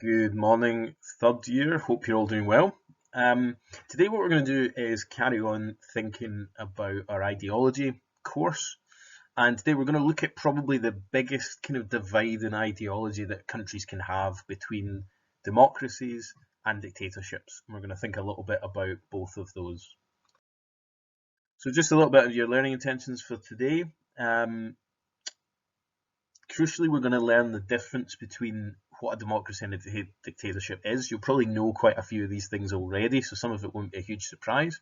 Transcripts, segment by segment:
Good morning, third year. Hope you're all doing well. Today, what we're going to do is carry on thinking about our ideology course. And today, we're going to look at probably the biggest kind of divide in ideology that countries can have between democracies and dictatorships. And we're going to think a little bit about both of those. So, just a little bit of your learning intentions for today. Crucially, we're going to learn the difference between what a democracy and a dictatorship is. You'll probably know quite a few of these things already, so some of it won't be a huge surprise.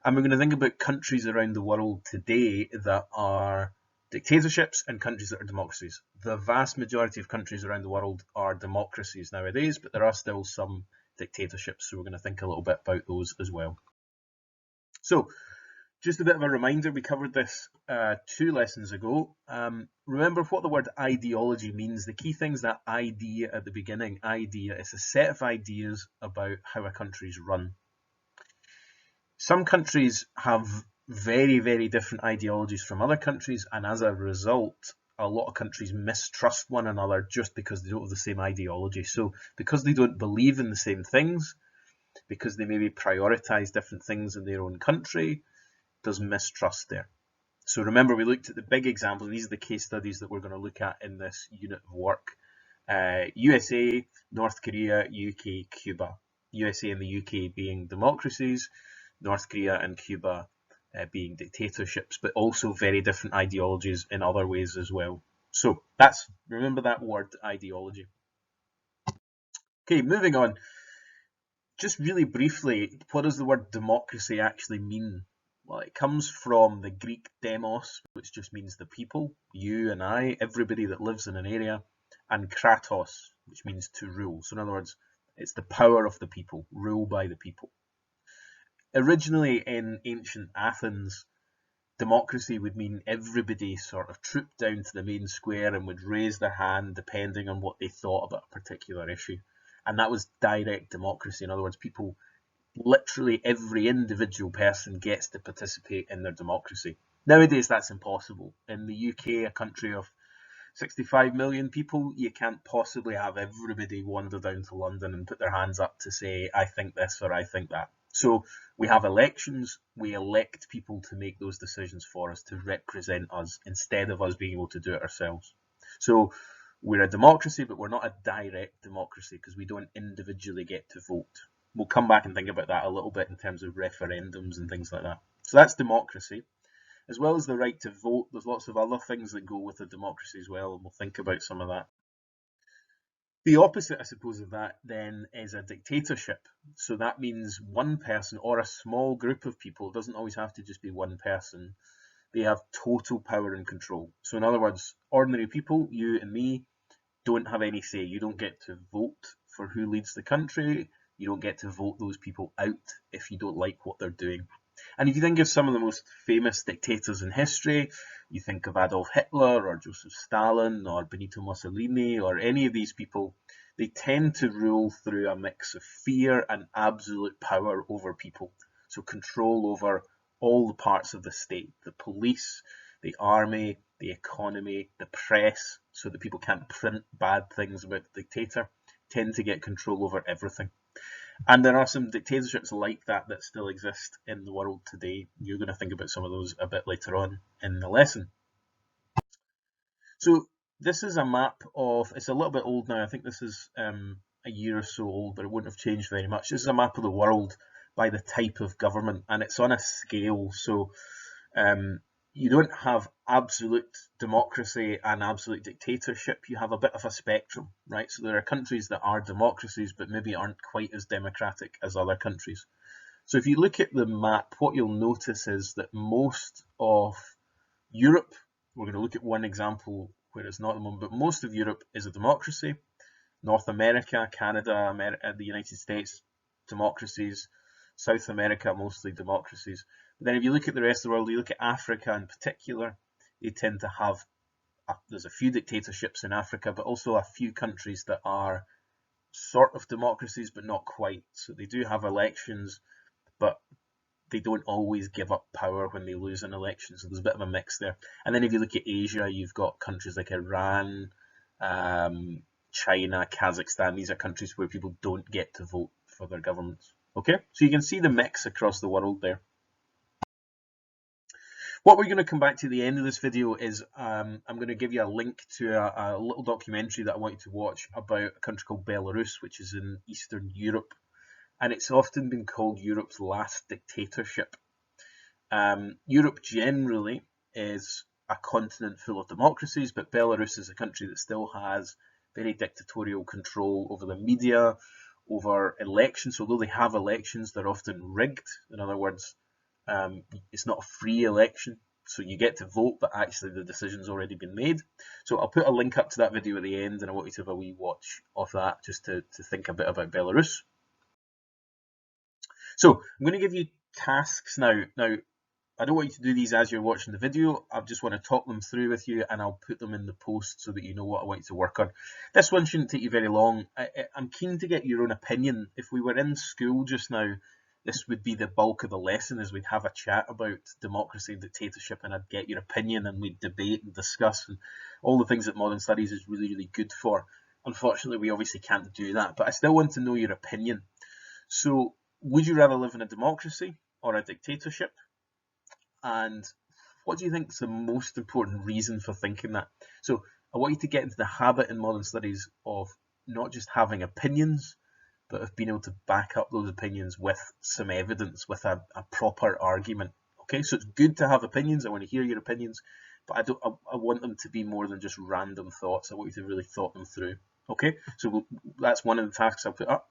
And we're going to think about countries around the world today that are dictatorships and countries that are democracies. The vast majority of countries around the world are democracies nowadays, but there are still some dictatorships, so we're going to think a little bit about those as well. So, just a bit of a reminder, we covered this 2 lessons ago. Remember what the word ideology means. The key thing is that idea at the beginning. Idea, it's a set of ideas about how a country's run. Some countries have very, very different ideologies from other countries, and as a result, a lot of countries mistrust one another just because they don't have the same ideology. So because they don't believe in the same things, because they maybe prioritize different things in their own country, there's mistrust there. So remember, we looked at the big examples. These are the case studies that we're going to look at in this unit of work. USA, North Korea, UK, Cuba. USA and the UK being democracies, North Korea and Cuba being dictatorships, but also very different ideologies in other ways as well. So remember that word, ideology. Okay, moving on. Just really briefly, what does the word democracy actually mean? Well, it comes from the Greek demos, which just means the people, you and I, everybody that lives in an area, and kratos, which means to rule. So in other words, it's the power of the people, rule by the people. Originally in ancient Athens, democracy would mean everybody sort of trooped down to the main square and would raise their hand depending on what they thought about a particular issue. And that was direct democracy. In other words, people, literally every individual person gets to participate in their democracy. Nowadays, that's impossible. In the UK, a country of 65 million people, you can't possibly have everybody wander down to London and put their hands up to say, I think this or I think that. So we have elections, we elect people to make those decisions for us, to represent us, instead of us being able to do it ourselves. So we're a democracy, but we're not a direct democracy because we don't individually get to vote. We'll come back and think about that a little bit in terms of referendums and things like that. So that's democracy. As well as the right to vote, there's lots of other things that go with a democracy as well, and we'll think about some of that. The opposite, I suppose, of that then is a dictatorship. So that means one person or a small group of people, it doesn't always have to just be one person, they have total power and control. So in other words, ordinary people, you and me, don't have any say. You don't get to vote for who leads the country. You don't get to vote those people out if you don't like what they're doing. And if you think of some of the most famous dictators in history, you think of Adolf Hitler or Joseph Stalin or Benito Mussolini or any of these people, they tend to rule through a mix of fear and absolute power over people. So control over all the parts of the state, the police, the army, the economy, the press, so that people can't print bad things about the dictator, tend to get control over everything. And there are some dictatorships like that that still exist in the world today. You're going to think about some of those a bit later on in the lesson. So this is a map of, it's a little bit old now, I think this is a year or so old, but it wouldn't have changed very much. This is a map of the world by the type of government, and it's on a scale. So you don't have absolute democracy and absolute dictatorship. You have a bit of a spectrum, right? So there are countries that are democracies, but maybe aren't quite as democratic as other countries. So if you look at the map, what you'll notice is that most of Europe, we're going to look at one example where it's not at the moment, but most of Europe is a democracy. North America, Canada, the United States, democracies. South America, mostly democracies. But then if you look at the rest of the world, you look at Africa in particular, they tend to have, there's a few dictatorships in Africa, but also a few countries that are sort of democracies, but not quite. So they do have elections, but they don't always give up power when they lose an election. So there's a bit of a mix there. And then if you look at Asia, you've got countries like Iran, China, Kazakhstan. These are countries where people don't get to vote for their governments. Okay, so you can see the mix across the world there. What we're going to come back to at the end of this video is I'm going to give you a link to a little documentary that I want you to watch about a country called Belarus, which is in Eastern Europe. And it's often been called Europe's last dictatorship. Europe generally is a continent full of democracies, but Belarus is a country that still has very dictatorial control over the media, over elections. Although they have elections, they're often rigged. In other words, it's not a free election, so you get to vote, but actually the decision's already been made. So I'll put a link up to that video at the end, and I want you to have a wee watch of that just to think a bit about Belarus. So I'm going to give you tasks now. Now, I don't want you to do these as you're watching the video. I just want to talk them through with you, and I'll put them in the post so that you know what I want you to work on. This one shouldn't take you very long. I'm keen to get your own opinion. If we were in school just now, this would be the bulk of the lesson, is we'd have a chat about democracy and dictatorship, and I'd get your opinion, and we'd debate and discuss, and all the things that modern studies is really, really good for. Unfortunately, we obviously can't do that, but I still want to know your opinion. So, would you rather live in a democracy or a dictatorship? And what do you think is the most important reason for thinking that? So I want you to get into the habit in modern studies of not just having opinions, but of being able to back up those opinions with some evidence, with a proper argument. Okay, so it's good to have opinions. I want to hear your opinions, but I want them to be more than just random thoughts. I want you to really thought them through. Okay, so that's one of the tasks I'll put up.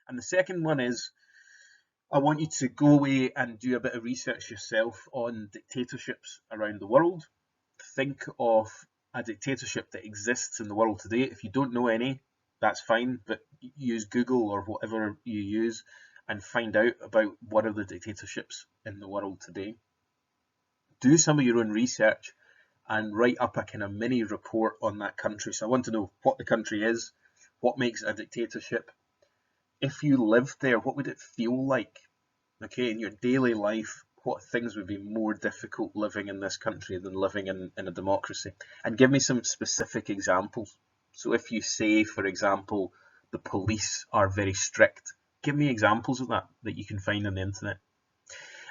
And the second one is, I want you to go away and do a bit of research yourself on dictatorships around the world. Think of a dictatorship that exists in the world today. If you don't know any, that's fine, but use Google or whatever you use and find out about what are the dictatorships in the world today. Do some of your own research and write up a kind of mini report on that country. So I want to know what the country is, what makes it a dictatorship. If you lived there, what would it feel like? Okay, in your daily life, what things would be more difficult living in this country than living in a democracy? And give me some specific examples. So if you say, for example, the police are very strict, give me examples of that you can find on the internet.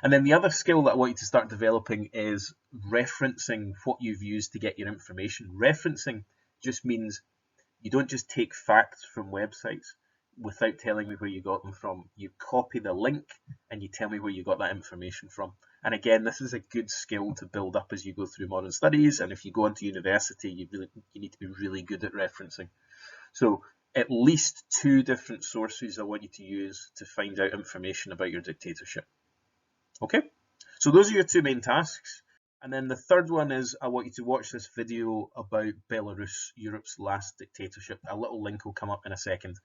And then the other skill that I want you to start developing is referencing what you've used to get your information. Referencing just means you don't just take facts from websites without telling me where you got them from. You copy the link and you tell me where you got that information from. And again, this is a good skill to build up as you go through modern studies, and if you go into university, you need to be really good at referencing. So at least 2 different sources I want you to use to find out information about your dictatorship. Okay, so those are your 2 main tasks. And then the third one is, I want you to watch this video about Belarus, Europe's last dictatorship. A little link will come up in a second.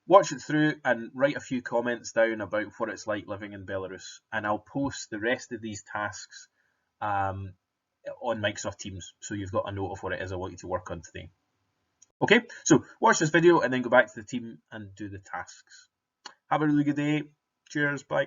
Watch it through and write a few comments down about what it's like living in Belarus, and I'll post the rest of these tasks on Microsoft Teams, so you've got a note of what it is I want you to work on today. Okay, so watch this video and then go back to the team and do the tasks. Have a really good day. Cheers, bye.